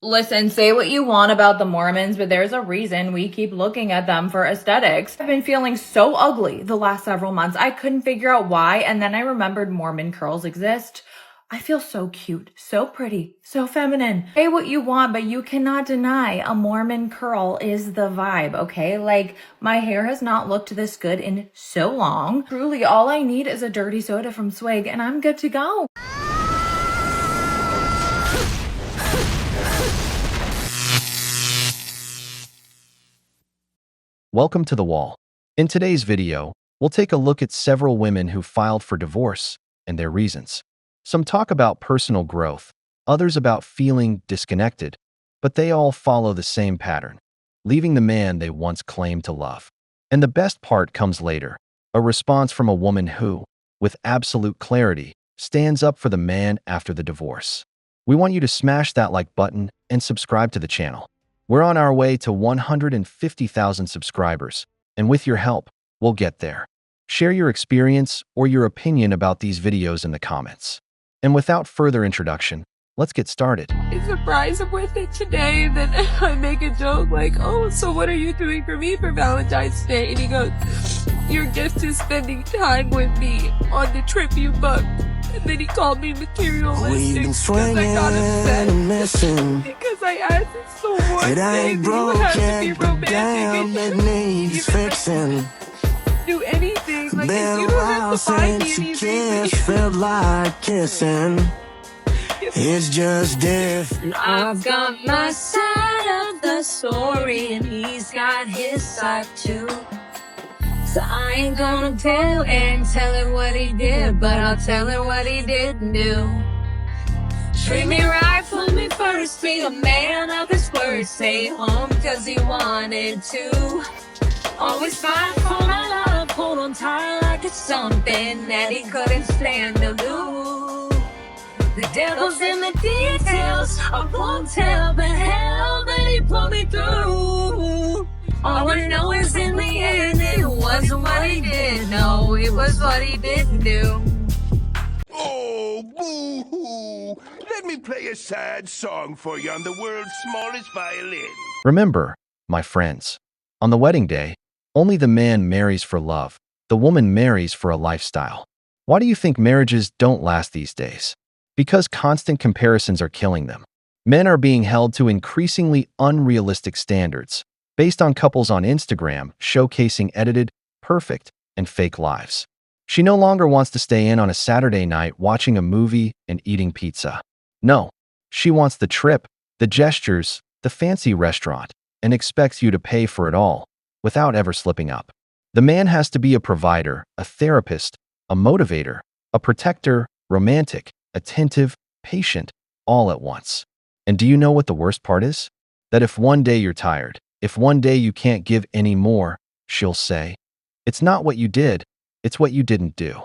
Listen, say what you want about the Mormons, but there's a reason we keep looking at them for aesthetics. I've been feeling so ugly the last several months. I couldn't figure out why, and then I remembered Mormon curls exist. I feel so cute, so pretty, so feminine. Say what you want, but you cannot deny a Mormon curl is the vibe, okay? Like, my hair has not looked this good in so long. Truly, all I need is a dirty soda from Swig, and I'm good to go. Welcome to The Wall. In today's video, we'll take a look at several women who filed for divorce and their reasons. Some talk about personal growth, others about feeling disconnected, but they all follow the same pattern, leaving the man they once claimed to love. And the best part comes later, a response from a woman who, with absolute clarity, stands up for the man after the divorce. We want you to smash that like button and subscribe to the channel. We're on our way to 150,000 subscribers, and with your help, we'll get there. Share your experience or your opinion about these videos in the comments. And without further introduction, let's get started. I'm surprised I'm with it today, and then I make a joke like, oh, so what are you doing for me for Valentine's Day? And he goes, your gift is spending time with me on the trip you booked. And then he called me materialistic because I got upset because I asked him so one day that you would have to be romantic and needs fixing. Do anything like if you don't have to find me anything. Felt like kissing. It's just different. I've got my side of the story and he's got his side too. So I ain't gonna tell her what he did, but I'll tell her what he didn't do. Treat me right, put me first, be a man of his word, stay home cause he wanted to. Always fight for my love, hold on tight like it's something that he couldn't stand to lose. The devil's in the details, I won't tell the hell that he pulled me through. All I know is in the end, it wasn't what he did, no, it was what he didn't do. Oh, boo-hoo! Let me play a sad song for you on the world's smallest violin. Remember, my friends, on the wedding day, only the man marries for love, the woman marries for a lifestyle. Why do you think marriages don't last these days? Because constant comparisons are killing them. Men are being held to increasingly unrealistic standards, based on couples on Instagram showcasing edited, perfect, and fake lives. She no longer wants to stay in on a Saturday night watching a movie and eating pizza. No, she wants the trip, the gestures, the fancy restaurant, and expects you to pay for it all, without ever slipping up. The man has to be a provider, a therapist, a motivator, a protector, romantic, attentive, patient, all at once. And do you know what the worst part is? That if one day you're tired, if one day you can't give any more, she'll say, it's not what you did, it's what you didn't do.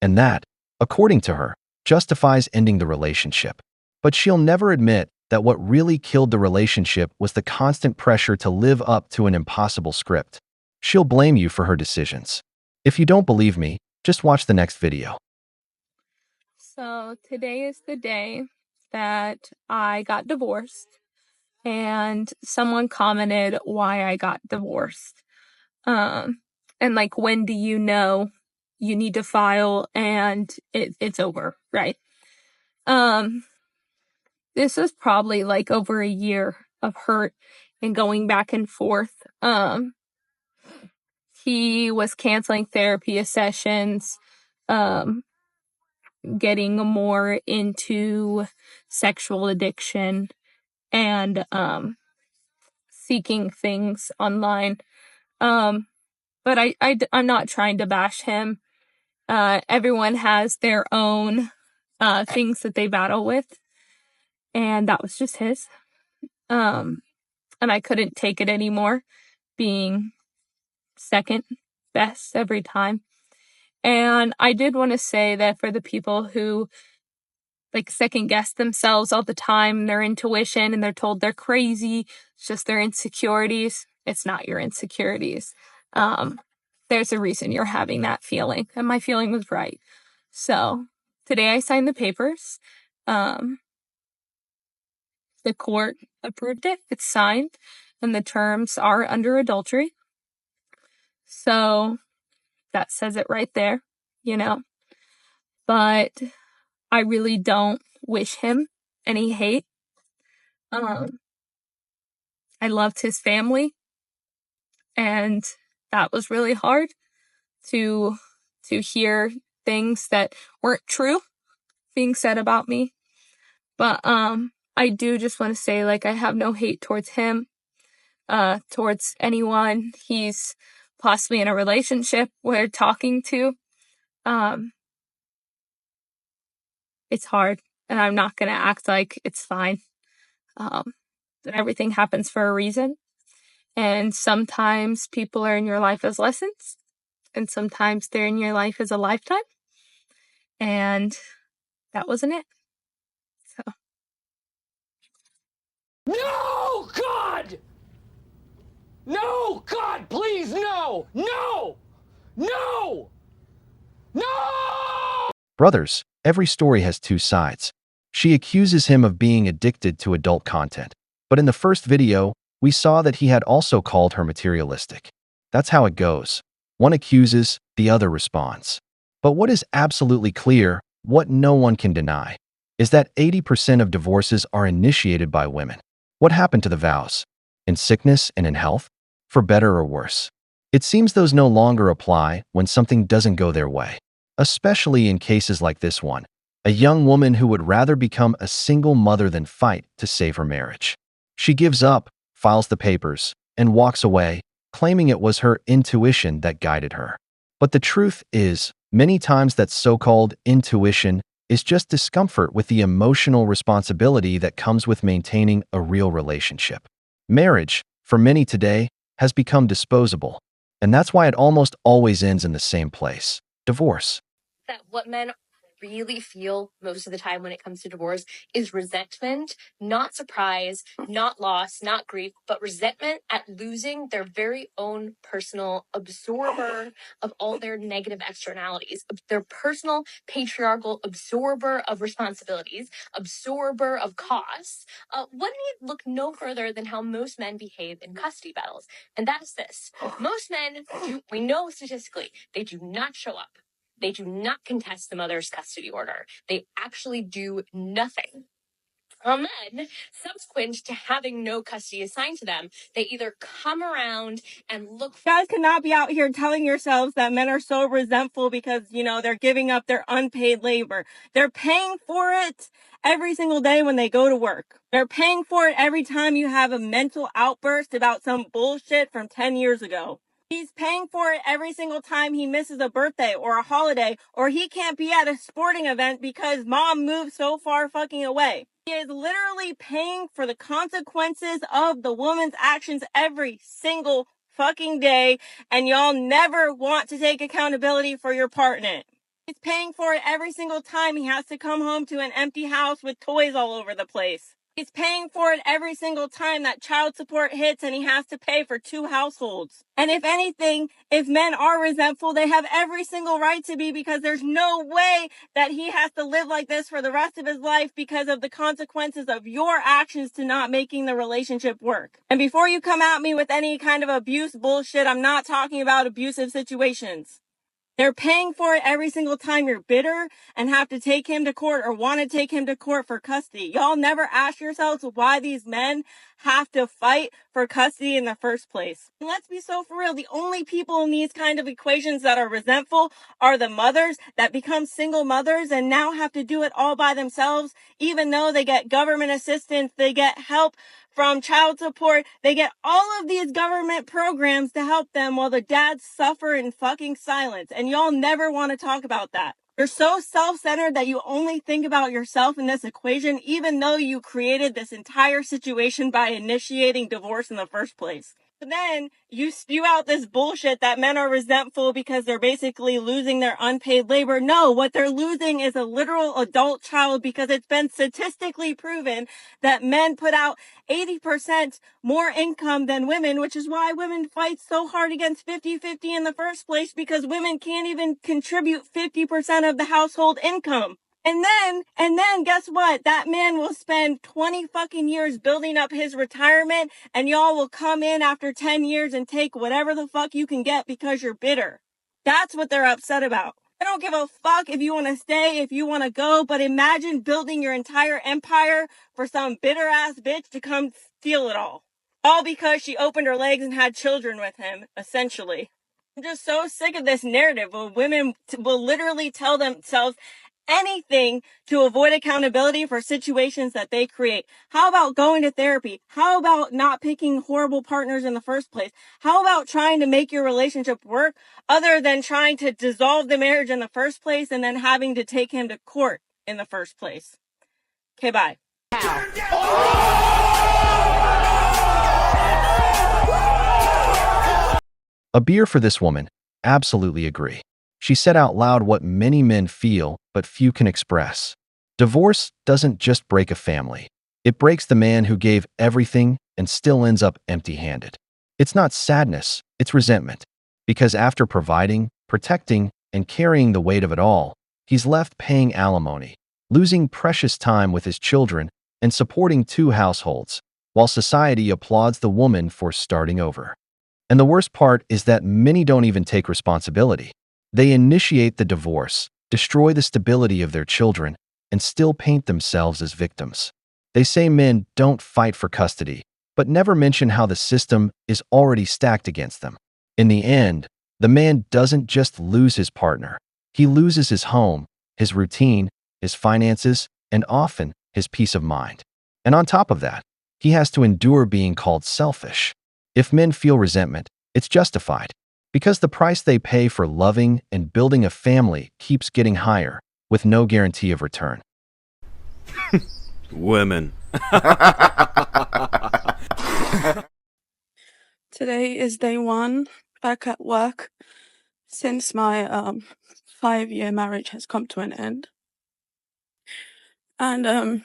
And that, according to her, justifies ending the relationship. But she'll never admit that what really killed the relationship was the constant pressure to live up to an impossible script. She'll blame you for her decisions. If you don't believe me, just watch the next video. So today is the day that I got divorced, and someone commented why I got divorced. And like, when do you know you need to file and it's over, right? This was probably like over a year of hurt and going back and forth. He was canceling therapy sessions, getting more into sexual addiction, and seeking things online. But I'm not trying to bash him. Everyone has their own things that they battle with, and that was just his. And I couldn't take it anymore, being second best every time. And I did want to say that for the people who like second guess themselves all the time, their intuition, and they're told they're crazy, it's just their insecurities. It's not your insecurities. There's a reason you're having that feeling, and my feeling was right. So today I signed the papers. The court approved it. It's signed, and the terms are under adultery. So that says it right there, you know. But I really don't wish him any hate. I loved his family, and that was really hard to hear things that weren't true being said about me. But I do just want to say, like, I have no hate towards him, towards anyone he's possibly in a relationship we're talking to. It's hard, and I'm not gonna act like it's fine. That everything happens for a reason. And sometimes people are in your life as lessons, and sometimes they're in your life as a lifetime. And that wasn't it. So. No, God! No, God, please, no! No! No! No! Brothers, every story has two sides. She accuses him of being addicted to adult content. But in the first video, we saw that he had also called her materialistic. That's how it goes. One accuses, the other responds. But what is absolutely clear, what no one can deny, is that 80% of divorces are initiated by women. What happened to the vows? In sickness and in health? For better or worse? It seems those no longer apply when something doesn't go their way. Especially in cases like this one, a young woman who would rather become a single mother than fight to save her marriage. She gives up, files the papers, and walks away, claiming it was her intuition that guided her. But the truth is, many times that so-called intuition is just discomfort with the emotional responsibility that comes with maintaining a real relationship. Marriage, for many today, has become disposable, and that's why it almost always ends in the same place: divorce. That what men really feel most of the time when it comes to divorce is resentment, not surprise, not loss, not grief, but resentment at losing their very own personal absorber of all their negative externalities, their personal patriarchal absorber of responsibilities, absorber of costs. One need look no further than how most men behave in custody battles. And that is this. Most men, we know statistically, they do not show up. They do not contest the mother's custody order. They actually do nothing. And then, subsequent to having no custody assigned to them, they either come around and look. You guys cannot be out here telling yourselves that men are so resentful because, you know, they're giving up their unpaid labor. They're paying for it every single day when they go to work. They're paying for it every time you have a mental outburst about some bullshit from 10 years ago. He's paying for it every single time he misses a birthday or a holiday, or he can't be at a sporting event because mom moved so far fucking away. He is literally paying for the consequences of the woman's actions every single fucking day, and y'all never want to take accountability for your part in it. He's paying for it every single time he has to come home to an empty house with toys all over the place. He's paying for it every single time that child support hits and he has to pay for 2 households. And if anything, if men are resentful, they have every single right to be, because there's no way that he has to live like this for the rest of his life because of the consequences of your actions to not making the relationship work. And before you come at me with any kind of abuse bullshit, I'm not talking about abusive situations. They're paying for it every single time you're bitter and have to take him to court or want to take him to court for custody. Y'all never ask yourselves why these men have to fight for custody in the first place. And let's be so for real. The only people in these kind of equations that are resentful are the mothers that become single mothers and now have to do it all by themselves, even though they get government assistance, they get help from child support, they get all of these government programs to help them while the dads suffer in fucking silence. And y'all never want to talk about that. You're so self-centered that you only think about yourself in this equation, even though you created this entire situation by initiating divorce in the first place. But then you spew out this bullshit that men are resentful because they're basically losing their unpaid labor. No, what they're losing is a literal adult child, because it's been statistically proven that men put out 80% more income than women, which is why women fight so hard against 50-50 in the first place, because women can't even contribute 50% of the household income. And then guess what? That man will spend 20 fucking years building up his retirement, and y'all will come in after 10 years and take whatever the fuck you can get because you're bitter. That's what they're upset about. I don't give a fuck if you want to stay, if you want to go, but imagine building your entire empire for some bitter ass bitch to come steal it all. All because she opened her legs and had children with him, essentially. I'm just so sick of this narrative where women will literally tell themselves anything to avoid accountability for situations that they create. How about going to therapy? How about not picking horrible partners in the first place? How about trying to make your relationship work other than trying to dissolve the marriage in the first place and then having to take him to court in the first place? Okay, bye. A beer for this woman. Absolutely agree. She said out loud what many men feel, but few can express. Divorce doesn't just break a family. It breaks the man who gave everything and still ends up empty-handed. It's not sadness, it's resentment. Because after providing, protecting, and carrying the weight of it all, he's left paying alimony, losing precious time with his children, and supporting 2 households, while society applauds the woman for starting over. And the worst part is that many don't even take responsibility. They initiate the divorce, destroy the stability of their children, and still paint themselves as victims. They say men don't fight for custody, but never mention how the system is already stacked against them. In the end, the man doesn't just lose his partner. He loses his home, his routine, his finances, and often his peace of mind. And on top of that, he has to endure being called selfish. If men feel resentment, it's justified, because the price they pay for loving and building a family keeps getting higher, with no guarantee of return. Women. Today is day 1 back at work since my 5-year marriage has come to an end. And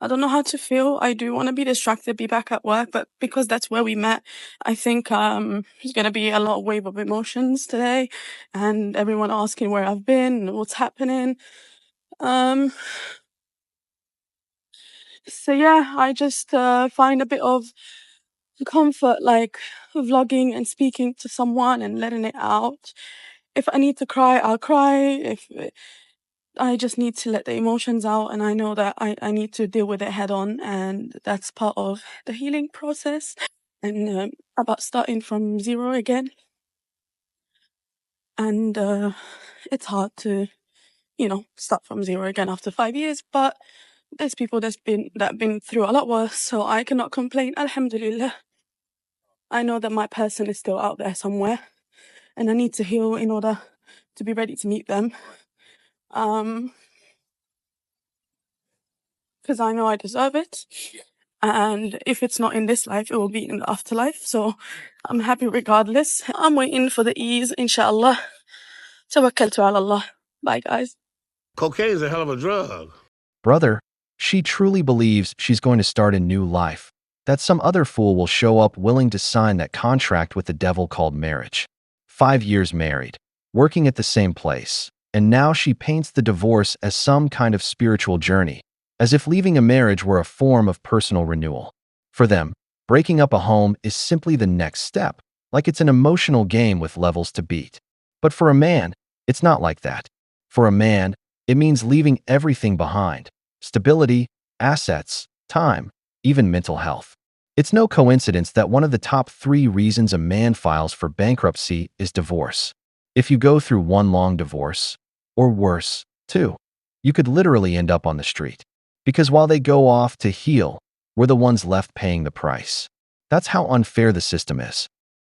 I don't know how to feel. I do want to be distracted, be back at work, but because that's where we met, I think there's going to be a lot of wave of emotions today, and everyone asking where I've been and what's happening. So yeah, I just find a bit of comfort, like vlogging and speaking to someone and letting it out. If I need to cry, I'll cry. If I just need to let the emotions out, and I know that I need to deal with it head on, and that's part of the healing process, and about starting from zero again. And it's hard to, start from zero again after 5 years, but there's people that been through a lot worse, so I cannot complain. Alhamdulillah. I know that my person is still out there somewhere, and I need to heal in order to be ready to meet them. Because I know I deserve it. And if it's not in this life, it will be in the afterlife. So I'm happy regardless. I'm waiting for the ease, inshallah. Tawakkaltu ala Allah. Bye, guys. Cocaine is a hell of a drug. Brother, she truly believes she's going to start a new life, that some other fool will show up willing to sign that contract with the devil called marriage. 5 years married, working at the same place, and now she paints the divorce as some kind of spiritual journey, as if leaving a marriage were a form of personal renewal. For them, breaking up a home is simply the next step, like it's an emotional game with levels to beat. But for a man, it's not like that. For a man, it means leaving everything behind: stability, assets, time, even mental health. It's no coincidence that one of the top 3 reasons a man files for bankruptcy is divorce. If you go through one long divorce, or worse, 2, you could literally end up on the street. Because while they go off to heal, we're the ones left paying the price. That's how unfair the system is.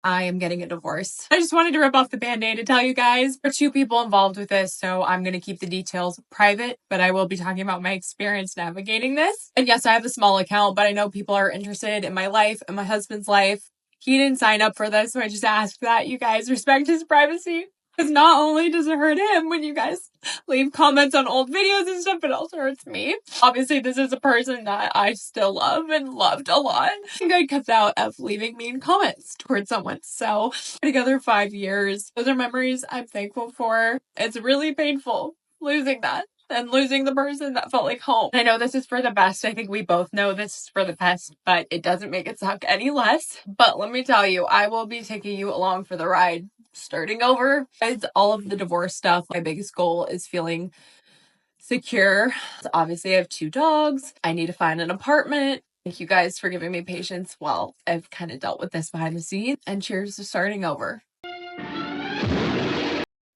I am getting a divorce. I just wanted to rip off the Band-Aid to tell you guys. There are 2 people involved with this, so I'm going to keep the details private, but I will be talking about my experience navigating this. And yes, I have a small account, but I know people are interested in my life and my husband's life. He didn't sign up for this, so I just ask that you guys respect his privacy. Because not only does it hurt him when you guys leave comments on old videos and stuff, but it also hurts me. Obviously, this is a person that I still love and loved a lot. The guy cuts out of leaving mean comments towards someone. So, together 5 years. Those are memories I'm thankful for. It's really painful losing that. and losing the person that felt like home. I know this is for the best. I think we both know this is for the best, but it doesn't make it suck any less. But let me tell you, I will be taking you along for the ride. Starting over, it's all of the divorce stuff. My biggest goal is feeling secure. So obviously, I have 2 dogs. I need to find an apartment. Thank you guys for giving me patience while I've kind of dealt with this behind the scenes. And cheers to starting over.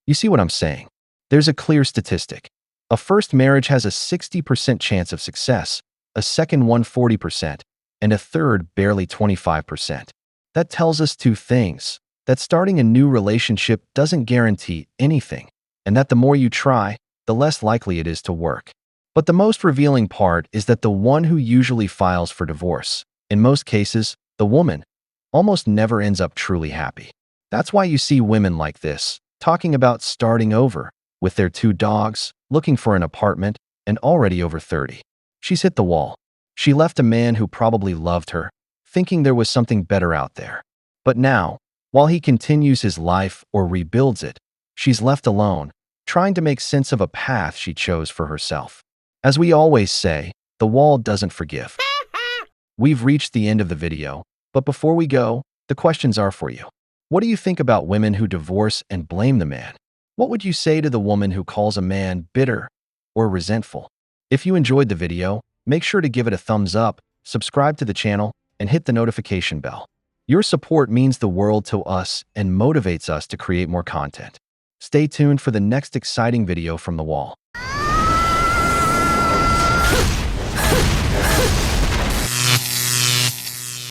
You see what I'm saying? There's a clear statistic. A first marriage has a 60% chance of success, a second one 40%, and a third barely 25%. That tells us 2 things: that starting a new relationship doesn't guarantee anything, and that the more you try, the less likely it is to work. But the most revealing part is that the one who usually files for divorce, in most cases, the woman, almost never ends up truly happy. That's why you see women like this, talking about starting over, with their 2 dogs, looking for an apartment, and already over 30. She's hit the wall. She left a man who probably loved her, thinking there was something better out there. But now, while he continues his life or rebuilds it, she's left alone, trying to make sense of a path she chose for herself. As we always say, the wall doesn't forgive. We've reached the end of the video, but before we go, the questions are for you. What do you think about women who divorce and blame the man? What would you say to the woman who calls a man bitter or resentful? If you enjoyed the video, make sure to give it a thumbs up, subscribe to the channel, and hit the notification bell. Your support means the world to us and motivates us to create more content. Stay tuned for the next exciting video from the wall.